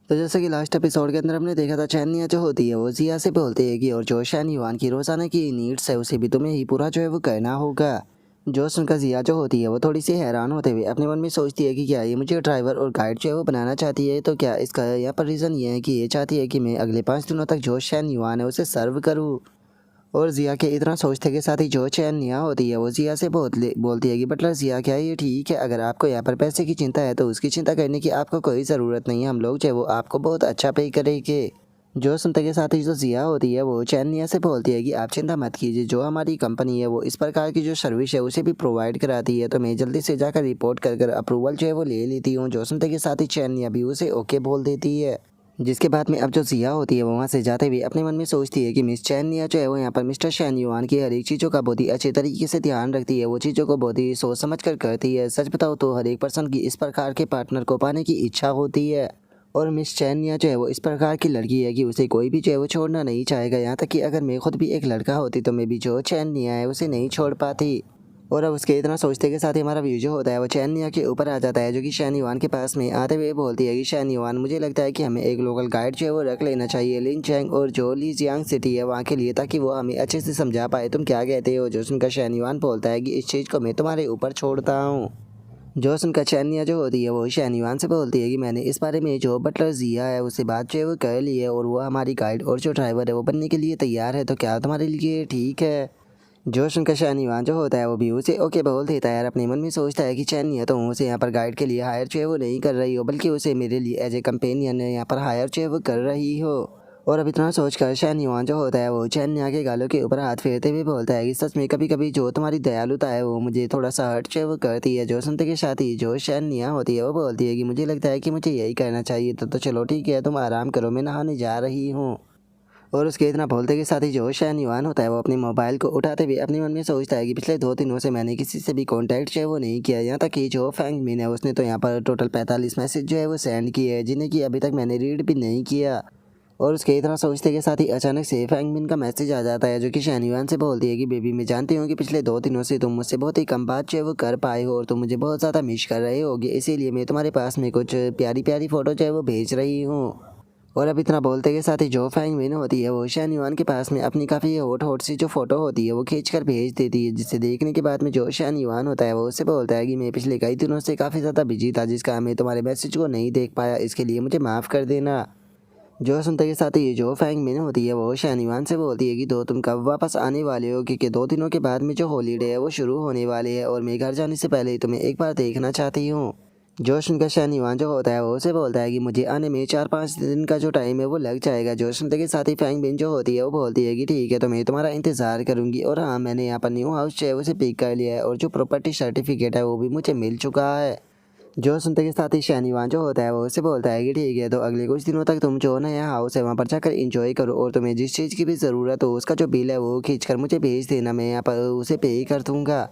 तो जैसे कि लास्ट एपिसोड के अंदर हमने देखा था, चैनिया जो होती है वो जिया से बोलती है कि और जो शैन युआन की रोजाना की नीड्स है उसे भी तुम्हें ही पूरा जो है वो करना होगा। जो सुनकर जिया जो होती है वो थोड़ी सी हैरान होते हुए अपने मन में सोचती है कि क्या ये मुझे ड्राइवर और गाइड जो है वो बनाना चाहती है। तो क्या इसका यहाँ पर रीज़न ये है कि ये चाहती है कि मैं अगले 5 दिनों तक जो शैन युआन है उसे सर्व करूँ। और जिया के इतना सोचते के साथ ही जो चैनिया होती है वो जिया से बोलती है कि बटलर जिया, क्या ये ठीक है? अगर आपको यहाँ पर पैसे की चिंता है तो उसकी चिंता करने की आपको कोई ज़रूरत नहीं है, हम लोग जो है वो आपको बहुत अच्छा पे करेंगे। जो सुनते के साथ ही जो जिया होती है वो चैनिया से बोलती है कि आप चिंता मत कीजिए, जो हमारी कंपनी है वो इस प्रकार की जो सर्विस है उसे भी प्रोवाइड कराती है, तो मैं जल्दी से जाकर रिपोर्ट कर अप्रूवल जो है वो ले लेती हूँ। जो सुनते के साथ ही चैनिया भी उसे ओके बोल देती है। जिसके बाद में अब जो जिया होती है वो वहाँ से जाते हुए अपने मन में सोचती है कि मिस चैनिया जो है वो यहाँ पर मिस्टर शैन युआन की हर एक चीज़ों का बहुत ही अच्छे तरीके से ध्यान रखती है, वो चीज़ों को बहुत ही सोच समझ कर करती है। सच बताओ तो हर एक पर्सन की इस प्रकार के पार्टनर को पाने की इच्छा होती है, और मिस चैनिया जो है वो इस प्रकार की लड़की है कि उसे कोई भी जो है वो छोड़ना नहीं चाहेगा। यहाँ तक कि अगर मैं खुद भी एक लड़का होती तो मैं भी जो चैनिया है उसे नहीं छोड़ पाती। और अब उसके इतना सोचते के साथ ही हमारा व्यू जो होता है वो चैनिया के ऊपर आ जाता है, जो कि शैन युआन के पास में आते हुए बोलती है कि शैन युआन, मुझे लगता है कि हमें एक लोकल गाइड जो है वो रख लेना चाहिए लिन चैंग और जो लीजियांग सिटी है वहाँ के लिए, ताकि वो हमें अच्छे से समझा पाए। तुम क्या कहते हो? जो सुनकर शैन युआन बोलता है कि इस चीज़ को मैं तुम्हारे ऊपर छोड़ता हूँ। जो सुनकर चैनिया जो होती है वो शैन युआन से बोलती है कि मैंने इस बारे में जो बटलर जिया है उससे बात जो है वो कर ली है, और वो हमारी गाइड और जो ड्राइवर है वो बनने के लिए तैयार है, तो क्या तुम्हारे लिए ठीक है? जो सुनकर शैनिवान जो होता है वो भी उसे ओके बोल देता है। यार अपने मन में सोचता है कि चैनिया तो उसे यहाँ पर गाइड के लिए हायर जो है वो नहीं कर रही हो, बल्कि उसे मेरे लिए एज ए कंपेनियन यहाँ पर हायर जो है वो कर रही हो। और अब इतना सोचकर शैनिवान जो होता है वो चैनिया के गालों के ऊपर हाथ फेरते हुए बोलता है कि सच में कभी कभी जो तुम्हारी दयालुता है वो मुझे थोड़ा सा हर्ट जो है वो करती है। जो सुनते के साथ ही जो शैनिया होती है वो बोलती है कि मुझे लगता है कि मुझे यही करना चाहिए, तो चलो ठीक है, तुम आराम करो, मैं नहाने जा रही हूँ। और उसके इतना बोलते के साथ ही जो शैन युआन होता है वो अपने मोबाइल को उठाते हुए अपने मन में सोचता है कि पिछले 2 दिनों से मैंने किसी से भी कांटेक्ट जो है वो नहीं किया। यहाँ तक कि जो फैंग मिन है उसने तो यहाँ पर टोटल 45 मैसेज जो है वो सेंड किए हैं, जिन्हें कि अभी तक मैंने रीड भी नहीं किया। और उसके इतना सोचते के साथ ही अचानक से फैंग मिन का मैसेज आ जाता है, जो कि शैन युआन से बोलती है कि बेबी, मैं जानती हूँ कि पिछले 2 दिनों से तुम मुझसे बहुत ही कम बात जो है वो कर पाए हो और तुम मुझे बहुत ज़्यादा मिस कर रहे होगे, इसीलिए मैं तुम्हारे पास में कुछ प्यारी प्यारी फ़ोटो जो है वो भेज रही हूँ। और अब इतना बोलते के साथ ही जो फैंग मिन होती है वो शैन युआन के पास में अपनी काफ़ी होट होट सी जो फोटो होती है वो खींच कर भेज देती है, जिसे देखने के बाद में जो शैन युआन होता है वो उससे बोलता है कि मैं पिछले कई दिनों से काफ़ी ज़्यादा बिजी था, जिसका मैं तुम्हारे मैसेज को नहीं देख पाया, इसके लिए मुझे माफ़ कर देना। जो सुनते के साथ ही जो फैंग मिन होती है वो शैन युआन से बोलती है कि तो तुम कब वापस आने वाले हो, क्योंकि 2 दिनों के बाद में जो हॉलीडे है वो शुरू होने वाली है और मैं घर जाने से पहले ही तुम्हें एक बार देखना चाहती हूँ। जोश उनका शैनिवान जो होता है वो उसे बोलता है कि मुझे आने में 4-5 दिन का जो टाइम है वो लग जाएगा। जोश उनके साथ ही फैंग बिन जो होती है वो बोलती है कि ठीक है, तो मैं तुम्हारा इंतज़ार करूंगी। और हाँ, मैंने यहाँ पर न्यू हाउस जो है उसे पिक कर लिया है और जो प्रॉपर्टी सर्टिफिकेट है वो भी मुझे मिल चुका है। जो सुनते के साथ ही शैनिवान जो होता है वो उसे बोलता है कि ठीक है, तो अगले कुछ दिनों तक तुम जो नया हाउस है वहाँ पर जाकर इंजॉय करो, और तुम्हें जिस चीज़ की भी ज़रूरत हो उसका जो बिल है वो खींच कर मुझे भेज देना, मैं यहाँ पर उसे पे कर दूँगा।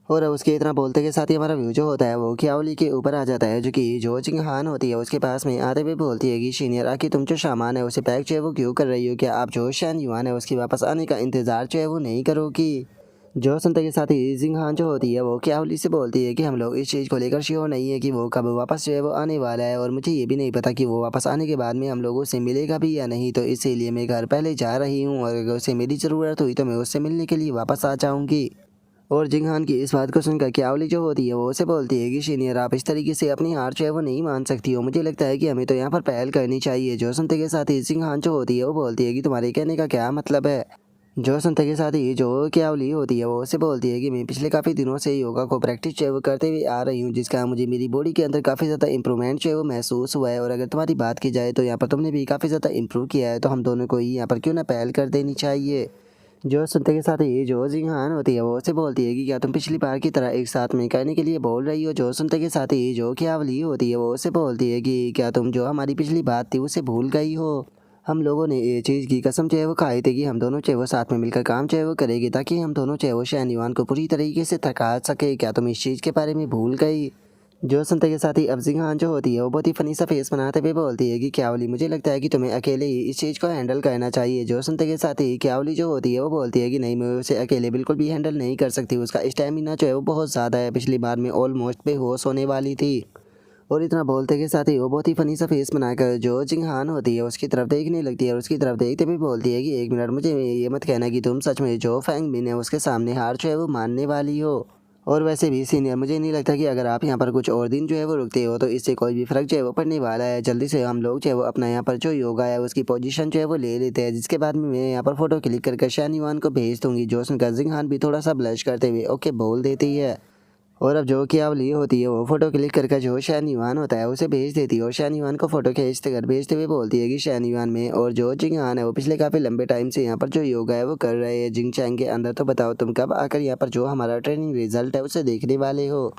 और अब उसके इतना बोलते के साथ ही हमारा व्यू जो होता है वो क्याओली के ऊपर आ जाता है, जो कि जो जिंग हान होती है उसके पास में आते हुए बोलती है कि सीनियर आखिर तुम जो सामान है उसे पैक जो है वो क्यों कर रही हो? क्या आप जो शैन युआन है उसके वापस आने का इंतज़ार जो है वो नहीं करोगी? जो सुनते के साथ ही जिंग हान जो होती है वो क्याओली से बोलती है कि हम लोग इस चीज़ को लेकर श्योर नहीं है कि वो कब वापस जो है वो आने वाला है, और मुझे ये भी नहीं पता कि वो वापस आने के बाद में हम लोगों से मिलेगा भी या नहीं, तो इसीलिए मैं घर पहले जा रही हूँ और अगर उसे मेरी ज़रूरत हुई तो मैं उससे मिलने के लिए वापस आ जाऊँगी। और जिंगहान की इस बात को सुनकर क्यावली जो होती है वो उसे बोलती है कि सीनियर, आप इस तरीके से अपनी हार जो है वो नहीं मान सकती हो, मुझे लगता है कि हमें तो यहाँ पर पहल करनी चाहिए। जो सुनते के साथ ही जिंगहान जो होती है वो बोलती है कि तुम्हारे कहने का क्या मतलब है? जो सुनते के साथ ही जो क्यावली होती है वो उसे बोलती है कि मैं पिछले काफ़ी दिनों से योगा को प्रैक्टिस जो है वो करते हुए आ रही हूँ, जिसका मुझे मेरी बॉडी के अंदर काफ़ी ज़्यादा इंप्रूवमेंट जो है वो महसूस हुआ है, और अगर तुम्हारी बात की जाए तो यहाँ पर तुमने भी काफ़ी ज़्यादा इंप्रूव किया है, तो हम दोनों को ही यहाँ पर क्यों ना पहल कर देनी चाहिए। जो सुनते के साथ ही जो जिंगहान होती है वो उसे बोलती है कि क्या तुम पिछली बार की तरह एक साथ में करने के लिए बोल रही हो? जो सुनते के साथ ही जो क्यावली होती है वो उसे बोलती है कि क्या तुम जो हमारी पिछली बात थी उसे भूल गई हो? हम लोगों ने ये चीज़ की कसम जो है वो खाई थी कि हम दोनों जो है वो साथ में मिलकर काम जो है वो करेंगे, ताकि हम दोनों जो है वो शैनिवान को पूरी तरीके से थका सके। क्या तुम इस चीज़ के बारे में भूल गई? जो सुनते के साथ ही अब जिंगहान जो होती है वो बहुत ही फनी सा फेस बनाते हुए बोलती है कि क्यावली, मुझे लगता है कि तुम्हें अकेले ही इस चीज़ को हैंडल करना चाहिए। जो सुनते के साथ ही क्यावली जो होती है वो बोलती है कि नहीं, मैं उसे अकेले बिल्कुल भी हैंडल नहीं कर सकती, उसका स्टेमिना जो है वो बहुत ज़्यादा है, पिछली बार में ऑलमोस्ट बेहोश होने वाली थी। और इतना बोलते के साथ ही वो बहुत ही फनी सा फेस बनाकर जो जिंगहान होती है उसकी तरफ देखने लगती है और उसकी तरफ देखते भी बोलती है कि एक मिनट, मुझे ये मत कहना कि तुम सच में जो फैंग बिन है उसके सामने हार जो है वो मानने वाली हो। और वैसे भी सीनियर, मुझे नहीं लगता कि अगर आप यहाँ पर कुछ और दिन जो है वो रुकते हो तो इससे कोई भी फ़र्क जो है वो पड़ने वाला है। जल्दी से हम लोग जो है वो अपना यहाँ पर जो योगा है उसकी पोजीशन जो है वो ले लेते हैं, जिसके बाद में मैं यहाँ पर फ़ोटो क्लिक करके शानीवान को भेज दूँगी। जो सुनकर जिंगहान भी थोड़ा सा ब्लश करते हुए ओके बोल देती है। और अब जो कि अवली होती है वो फ़ोटो क्लिक करके जो शानीवान होता है उसे भेज देती है और शानीवान को फ़ोटो खींचते कर भेजते हुए बोलती है कि शानीवान में और जो जिंगहान है वो पिछले काफ़ी लंबे टाइम से यहाँ पर जो योगा है वो कर रहे हैं जिंग चैंग के अंदर। तो बताओ तुम कब आकर यहाँ पर जो हमारा ट्रेनिंग रिजल्ट है उसे देखने वाले हो।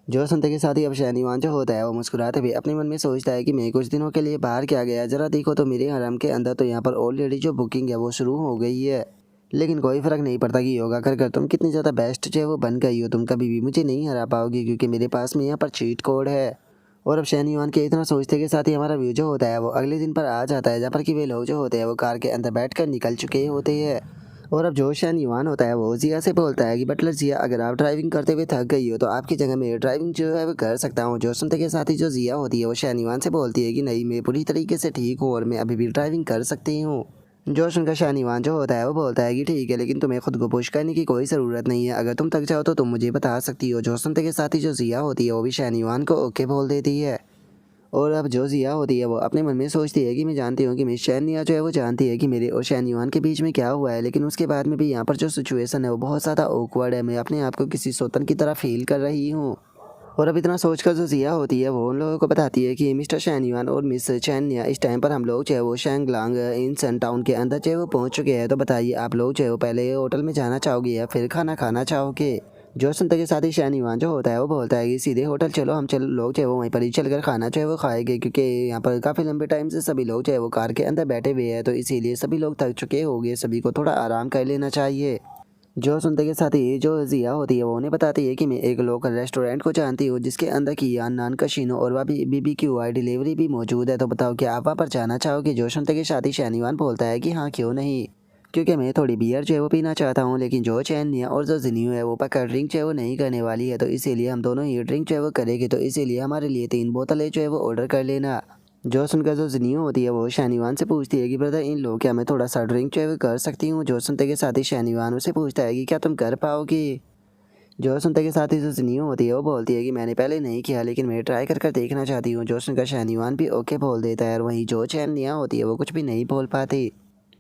जो सुनते के साथ ही अब शानीवान जो होता है वो मुस्कुराते हुए अपने मन में सोचता है कि मैं कुछ दिनों के लिए बाहर क्या गया, जरा देखो तो मेरे हरम के अंदर तो यहाँ पर ऑलरेडी जो बुकिंग है वो शुरू हो गई है। लेकिन कोई फ़र्क नहीं पड़ता कि योगा कर कर तुम कितनी ज़्यादा बेस्ट जो है वो बन गई हो, तुम कभी भी मुझे नहीं हरा पाओगी क्योंकि मेरे पास में यहाँ पर चीट कोड है। और अब शानीवान के इतना सोचते के साथ ही हमारा व्यू जो होता है वो अगले दिन पर आ जाता है, जहाँ पर कि वे लोग जो होते हैं वो कार के अंदर बैठ कर निकल चुके होते हैं। और अब जो शानीवान होता है वो जिया से बोलता है कि बटलर जिया, अगर आप ड्राइविंग करते हुए थक गई हो तो आपकी जगह मैं ड्राइविंग जो है वो कर सकता हूँ। जो सुनते के साथ ही जो जिया होती है वो शानीवान से बोलती है कि नहीं, मैं पूरी तरीके से ठीक हूँ और मैं अभी भी ड्राइविंग कर सकती हूँ। जो सुनकर शानीवान जो होता है वो बोलता है कि ठीक है, लेकिन तुम्हें खुद को पुश करने की कोई ज़रूरत नहीं है, अगर तुम थक जाओ तो तुम मुझे बता सकती हो। जो सुनते के साथ ही जो जिया होती है वो भी शानीवान को ओके बोल देती है। और अब जो जिया होती है वो अपने मन में सोचती है कि मैं जानती हूँ कि मिस शैनिया जो है वो जानती है कि मेरे और शानीवान के बीच में क्या हुआ है, लेकिन उसके बाद में भी यहाँ पर जो सिचुएशन है वो बहुत ज़्यादा ऑकवर्ड है, मैं अपने आप को किसी सोतन की तरह फील कर रही हूँ। और अब इतना सोचकर जो जिया होती है वो उन लोगों को बताती है कि मिस्टर शानीवान और मिस चैनिया, इस टाइम पर हम लोग जो है वो शैंगलांग इन सन टाउन के अंदर जो है वो पहुँच चुके हैं। तो बताइए आप लोग जो है वो पहले होटल में जाना चाहोगे या फिर खाना खाना चाहोगे। जो सुनते के साथ ही शानीवान जो होता है वो बोलता है कि सीधे होटल चलो, हम चल लोग जो है वो वहीं पर ही चलकर खाना जो है वो खाएंगे, क्योंकि यहाँ पर काफ़ी लंबे टाइम से सभी लोग जो है वो कार के अंदर बैठे हुए हैं, तो इसीलिए सभी लोग थक चुके होंगे, सभी को थोड़ा आराम कर लेना चाहिए। जो सुनते के साथ ही जो जिया होती है वो उन्हें बताती है कि मैं एक लोकल रेस्टोरेंट को जानती हूँ जिसके अंदर की यान नान कशीनो और वह भी BBQ डिलीवरी भी मौजूद है, तो बताओ क्या आप वहाँ पर जाना चाहोगे। जो सुनते के साथ ही शानीवान बोलता है कि हाँ क्यों नहीं, क्योंकि मैं थोड़ी बियर जो है वो पीना चाहता हूँ, लेकिन जो चैनिया और जो जिन्यू है वो पक्का ड्रिंक जो है वो नहीं करने वाली है, तो इसीलिए हम दोनों ही ड्रिंक जो है वो करेंगे, तो इसीलिए हमारे लिए 3 बोतलें जो है वो ऑर्डर कर लेना। जो सुनकर जो जिनियो होती है वो शानीवान से पूछती है कि ब्रदर इन लोग क्या मैं थोड़ा सा ड्रिंक जो है वो कर सकती हूँ। जो सुनते के साथ ही शानीवान उसे पूछता है कि क्या तुम कर पाओगी। जो सुनते के साथ ही जो जिनियो होती है वो बोलती है कि मैंने पहले नहीं किया लेकिन मैं ट्राई कर कर देखना चाहती हूँ। जो सुनकर शानीवान भी ओके बोल देता है और वहीं जो चैनिया होती है वो कुछ भी नहीं बोल पाती।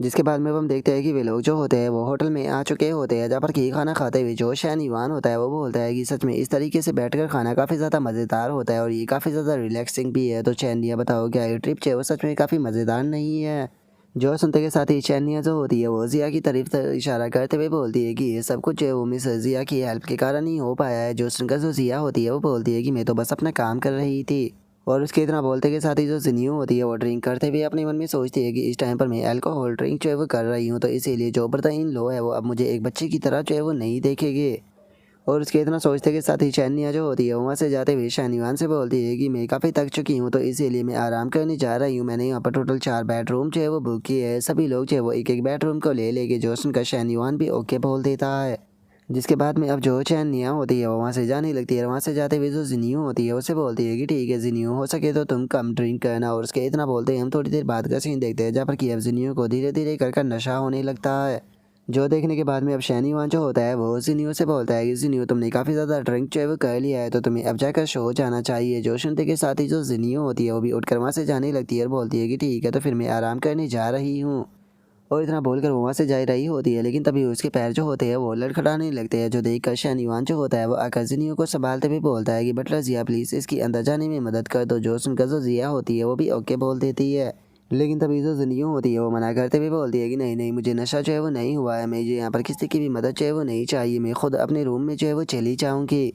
जिसके बाद में अब हम देखते हैं कि वे लोग जो होते हैं वो होटल में आ चुके होते हैं, जहाँ पर कि खाना खाते हुए जो शानीवान होता है वो बोलता है कि सच में इस तरीके से बैठकर खाना काफ़ी ज़्यादा मज़ेदार होता है और ये काफ़ी ज़्यादा रिलैक्सिंग भी है। तो चैनिया बताओ क्या ये ट्रिप जो है वो सच में काफ़ी मज़ेदार नहीं है। जो सुनते के साथ ही चैनिया जो होती है वो जिया की तरफ इशारा करते हुए बोलती है कि ये सब कुछ जो है वो मिस जिया की हेल्प के कारण ही हो पाया है। जो सुनकर जो जिया होती है वो बोलती है कि मैं तो बस अपना काम कर रही थी। और उसके इतना बोलते के साथ ही जो जिनियो होती है वो ड्रिंक करते हुए अपने मन में सोचती है कि इस टाइम पर मैं अल्कोहल ड्रिंक जो है वो कर रही हूँ, तो इसीलिए जो बर्दा इन लो है वो अब मुझे एक बच्चे की तरह जो है वो नहीं देखेंगे। और उसके इतना सोचते के साथ ही शैनिया जो होती है वहाँ से जाते हुए शानीवान से बोलती है कि मैं काफ़ी थक चुकी हूँ, तो इसीलिए मैं आराम करने जा रही हूँ। मैंने यहाँ पर टोटल 4 बेडरूम जो है वो बुक किए हैं, सभी लोग जो है वो एक एक बेडरूम को ले लेके जो सुनकर शानीवान भी ओके बोल देता है। जिसके बाद में अब जो चैनिया होती है वो वहाँ से जाने लगती है और वहाँ से जाते हुए जो जिनियो होती है उसे बोलती है कि ठीक है जिनियो, हो सके तो तुम कम ड्रिंक करना। और उसके इतना बोलते हैं हम थोड़ी देर बाद का सीन देखते हैं, जहाँ पर कि अब जिनियो को धीरे धीरे कर कर नशा होने लगता है। जो देखने के बाद में अब शैनीवान जो होता है वो जिनियो से बोलता है कि जिनियो तुमने काफ़ी ज़्यादा ड्रिंक जो है वो कर लिया है, तो तुम्हें अब जाकर शो जाना चाहिए। जो सुनते के साथ ही जो जिनियो होती है वो भी उठकर वहाँ से जाने लगती है और बोलती है कि ठीक है तो फिर मैं आराम करने जा रही हूँ। और इतना बोलकर वो वहाँ से जा रही होती है, लेकिन तभी उसके पैर जो होते हैं वो लड़खड़ाने लगते हैं। जो देखकर शानीवान जो होता है वो आकर जिनियो को संभालते हुए बोलता है कि बटलर जिया प्लीज़ इसकी अंदर जाने में मदद कर दो। जो सुनकर जो जिया होती है वो भी ओके बोल देती है, लेकिन तभी जो जिनियो होती है वो मना करते हुए बोलती है कि नहीं नहीं, मुझे नशा जो है वो नहीं हुआ है, मुझे यहाँ पर किसी की भी मदद जो है वो नहीं चाहिए, मैं खुद अपने रूम में जो है वो चली जाऊँगी।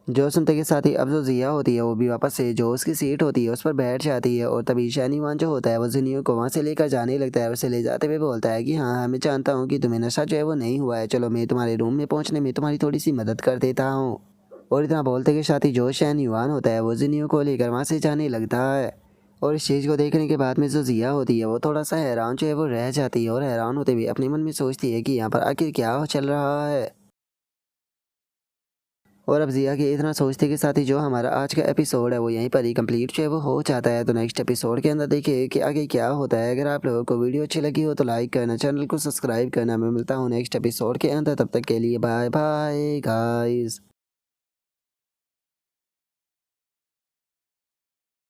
जो सुनते के साथ ही अब जो जिया होती है वो भी वापस से जो उसकी सीट होती है उस पर बैठ जाती है और तभी शानीवान जो होता है वो जिनियो को वहाँ से लेकर जाने लगता है। उसे ले जाते हुए बोलता है कि हाँ हाँ मैं जानता हूँ कि तुम्हें नशा जो है वो नहीं हुआ है, चलो मैं तुम्हारे रूम में पहुँचने में तुम्हारी थोड़ी सी मदद कर देता हूँ। और इतना बोलते के साथ ही जो शानीवान होता है वो जिनियो को लेकर वहाँ से जाने लगता है। और इस चीज़ को देखने के बाद में जो जिया होती है वो थोड़ा सा हैरान जो है वो रह जाती है और हैरान होते हुए अपने मन में सोचती है कि यहाँ पर आखिर क्या चल रहा है। और अब जिया के इतना सोचते के साथ ही जो हमारा आज का एपिसोड है वो यहीं पर ही कंप्लीट जो है वो हो जाता है। तो नेक्स्ट एपिसोड के अंदर देखिए कि आगे क्या होता है। अगर आप लोगों को वीडियो अच्छी लगी हो तो लाइक करना, चैनल को सब्सक्राइब करना। मैं मिलता हूँ नेक्स्ट एपिसोड के अंदर, तब तक के लिए बाय बाय गाइस।